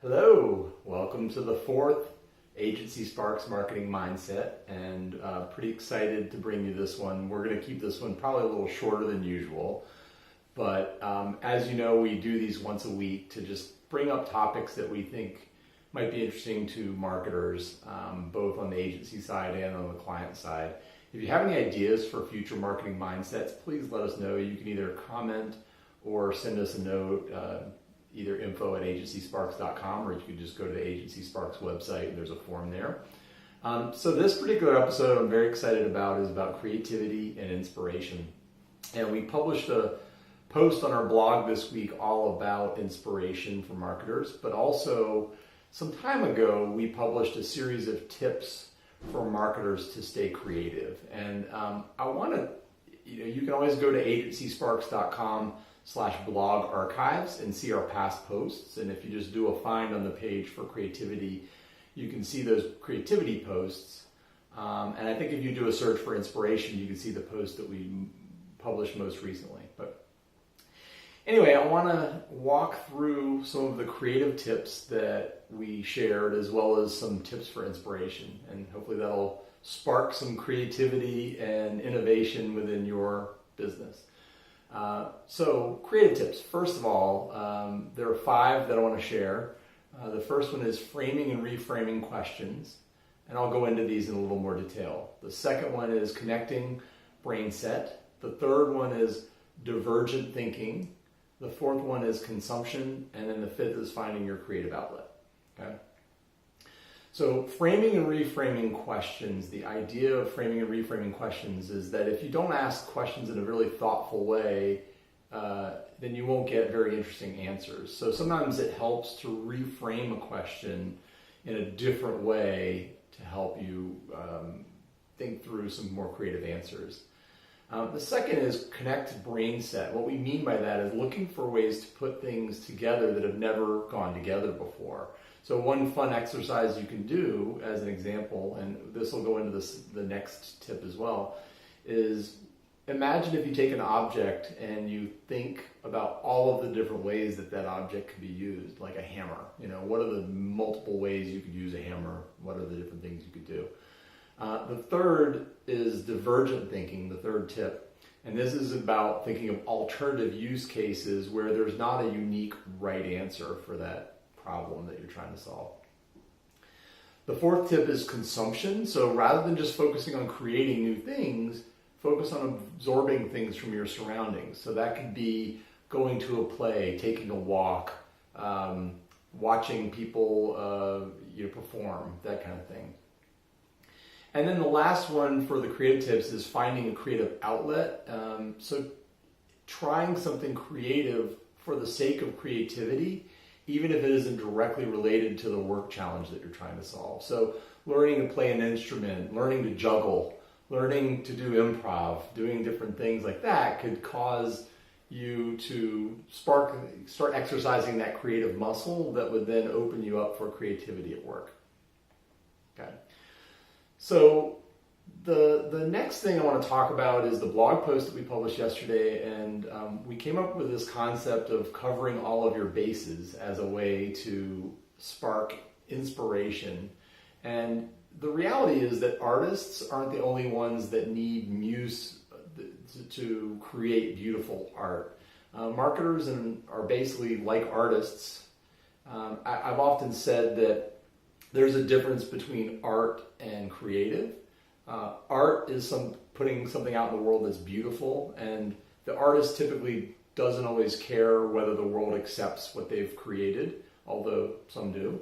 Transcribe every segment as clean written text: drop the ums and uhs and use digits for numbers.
Hello, welcome to the fourth AgencySparks Marketing Mindset, and pretty excited to bring you this one. We're going to keep this one probably a little shorter than usual, but as you know, we do these once a week to just bring up topics that we think might be interesting to marketers, both on the agency side and on the client side. If you have any ideas for future marketing mindsets, please let us know. You can either comment or send us a note, either info@AgencySparks.com, or you can just go to the AgencySparks website and there's a form there. So this particular episode I'm very excited about is about creativity and inspiration. And we published a post on our blog this week all about inspiration for marketers, but also some time ago we published a series of tips for marketers to stay creative. And I want to, you can always go to AgencySparks.com/blog archives and see our past posts. And if you just do a find on the page for creativity, you can see those creativity posts. And I think if you do a search for inspiration, you can see the post that we published most recently. But anyway, I want to walk through some of the creative tips that we shared, as well as some tips for inspiration. And hopefully that'll spark some creativity and innovation within your business. So creative tips. First of all, there are 5 that I want to share. The first one is framing and reframing questions, and I'll go into these in a little more detail. The second one is connecting brain set. The third one is divergent thinking. The fourth one is consumption, and then the fifth is finding your creative outlet. Okay. So framing and reframing questions, the idea of framing and reframing questions is that if you don't ask questions in a really thoughtful way, then you won't get very interesting answers. So sometimes it helps to reframe a question in a different way to help you think through some more creative answers. The second is connect brain set. What we mean by that is looking for ways to put things together that have never gone together before. So one fun exercise you can do, as an example, and this will go into the next tip as well, is imagine if you take an object and you think about all of the different ways that object could be used, like a hammer. What are the multiple ways you could use a hammer? What are the different things you could do? The third is divergent thinking, the third tip. And this is about thinking of alternative use cases where there's not a unique right answer for that problem that you're trying to solve. The fourth tip is consumption. So rather than just focusing on creating new things, focus on absorbing things from your surroundings. So that could be going to a play, taking a walk, watching people perform, that kind of thing. And then the last one for the creative tips is finding a creative outlet. So trying something creative for the sake of creativity, even if it isn't directly related to the work challenge that you're trying to solve. So learning to play an instrument, learning to juggle, learning to do improv, doing different things like that could cause you to start exercising that creative muscle that would then open you up for creativity at work. Okay. So the next thing I want to talk about is the blog post that we published yesterday, and we came up with this concept of covering all of your bases as a way to spark inspiration. And the reality is that artists aren't the only ones that need muse to create beautiful art. Marketers are basically like artists. I've often said that there's a difference between art and creative. Art is putting something out in the world that's beautiful, and the artist typically doesn't always care whether the world accepts what they've created, although some do.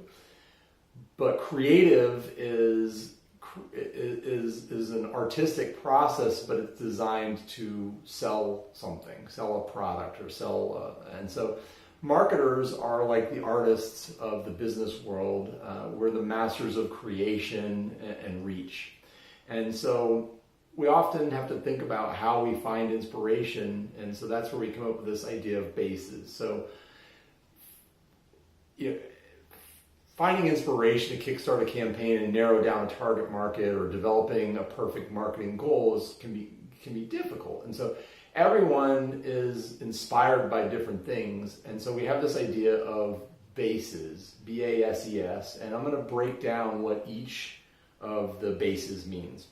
But creative is an artistic process, but it's designed to sell something, sell a product, or and so marketers are like the artists of the business world. We're the masters of creation and reach. And so we often have to think about how we find inspiration, and so that's where we come up with this idea of B.A.S.E.S. So finding inspiration to kickstart a campaign and narrow down a target market, or developing a perfect marketing goal can be difficult. And so everyone is inspired by different things, and so we have this idea of B.A.S.E.S, B.A.S.E.S, and I'm going to break down what each of the bases means.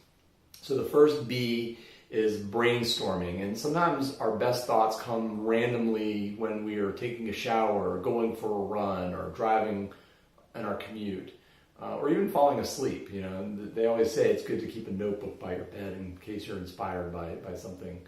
So the first B is brainstorming, and sometimes our best thoughts come randomly when we are taking a shower, or going for a run, or driving in our commute, or even falling asleep. You know, they always say it's good to keep a notebook by your bed in case you're inspired by something.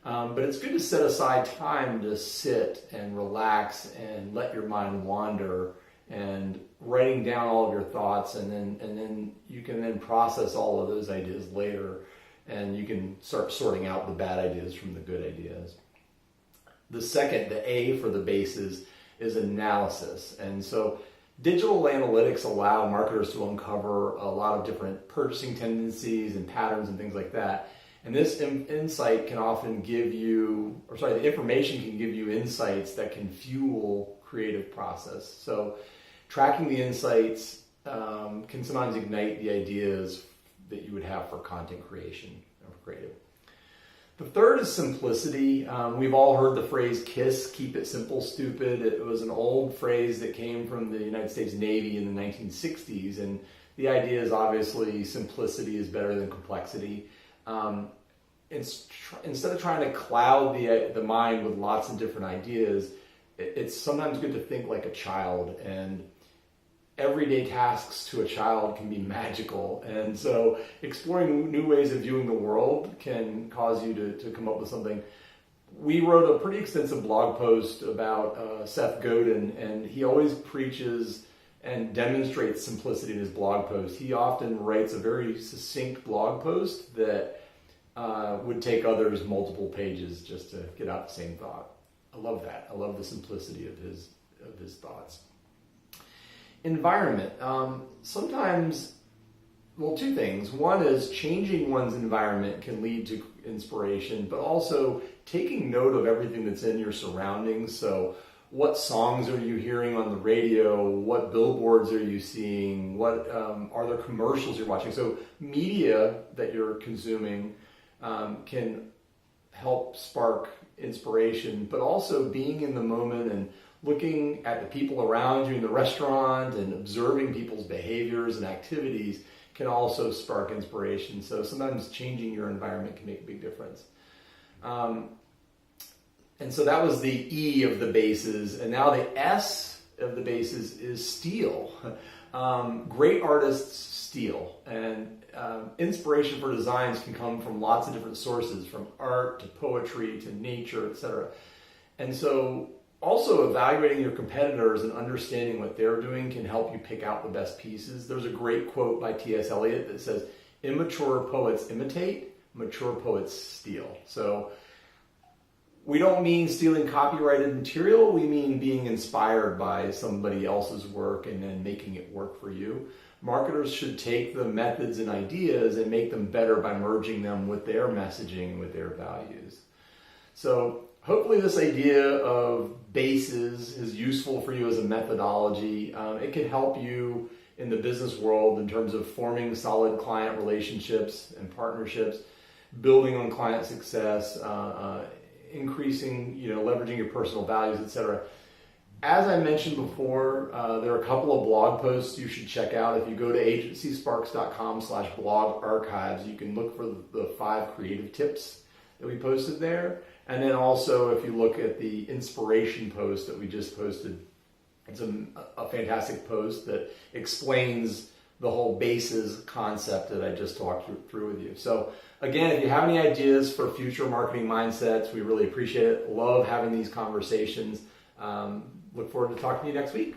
But it's good to set aside time to sit and relax and let your mind wander, and writing down all of your thoughts, and then you can then process all of those ideas later, and you can start sorting out the bad ideas from the good ideas. The second, the A for the bases, is analysis. And so digital analytics allow marketers to uncover a lot of different purchasing tendencies and patterns and things like that. And this insight can often give you, the information can give you insights that can fuel creative process. So tracking the insights can sometimes ignite the ideas that you would have for content creation or creative. The third is simplicity. We've all heard the phrase KISS, keep it simple, stupid. It was an old phrase that came from the United States Navy in the 1960s. And the idea is obviously simplicity is better than complexity. Instead of trying to cloud the mind with lots of different ideas, it's sometimes good to think like a child, and everyday tasks to a child can be magical. And so exploring new ways of viewing the world can cause you to come up with something. We wrote a pretty extensive blog post about Seth Godin, and he always preaches and demonstrates simplicity in his blog post. He often writes a very succinct blog post that would take others multiple pages just to get out the same thought. I love that. I love the simplicity of his thoughts. Environment. Sometimes, two things. One is changing one's environment can lead to inspiration, but also taking note of everything that's in your surroundings. So what songs are you hearing on the radio? What billboards are you seeing? What are there commercials you're watching? So media that you're consuming can help spark inspiration, but also being in the moment and looking at the people around you in the restaurant and observing people's behaviors and activities can also spark inspiration. So sometimes changing your environment can make a big difference. And so that was the E of the bases. And now the S of the bases is steal. Great artists steal. And inspiration for designs can come from lots of different sources, from art to poetry to nature, etc. And so also evaluating your competitors and understanding what they're doing can help you pick out the best pieces. There's a great quote by T.S. Eliot that says, "Immature poets imitate, mature poets steal." So we don't mean stealing copyrighted material. We mean being inspired by somebody else's work and then making it work for you. Marketers should take the methods and ideas and make them better by merging them with their messaging and with their values. So hopefully this idea of B.A.S.E.S is useful for you as a methodology. It can help you in the business world in terms of forming solid client relationships and partnerships, building on client success, increasing, leveraging your personal values, etc. As I mentioned before, there are a couple of blog posts you should check out. If you go to AgencySparks.com/blog archives, you can look for the 5 creative tips that we posted there. And then also, if you look at the inspiration post that we just posted, it's a fantastic post that explains the whole B.A.S.E.S concept that I just talked through with you. So again, if you have any ideas for future marketing mindsets, we really appreciate it. Love having these conversations. Look forward to talking to you next week.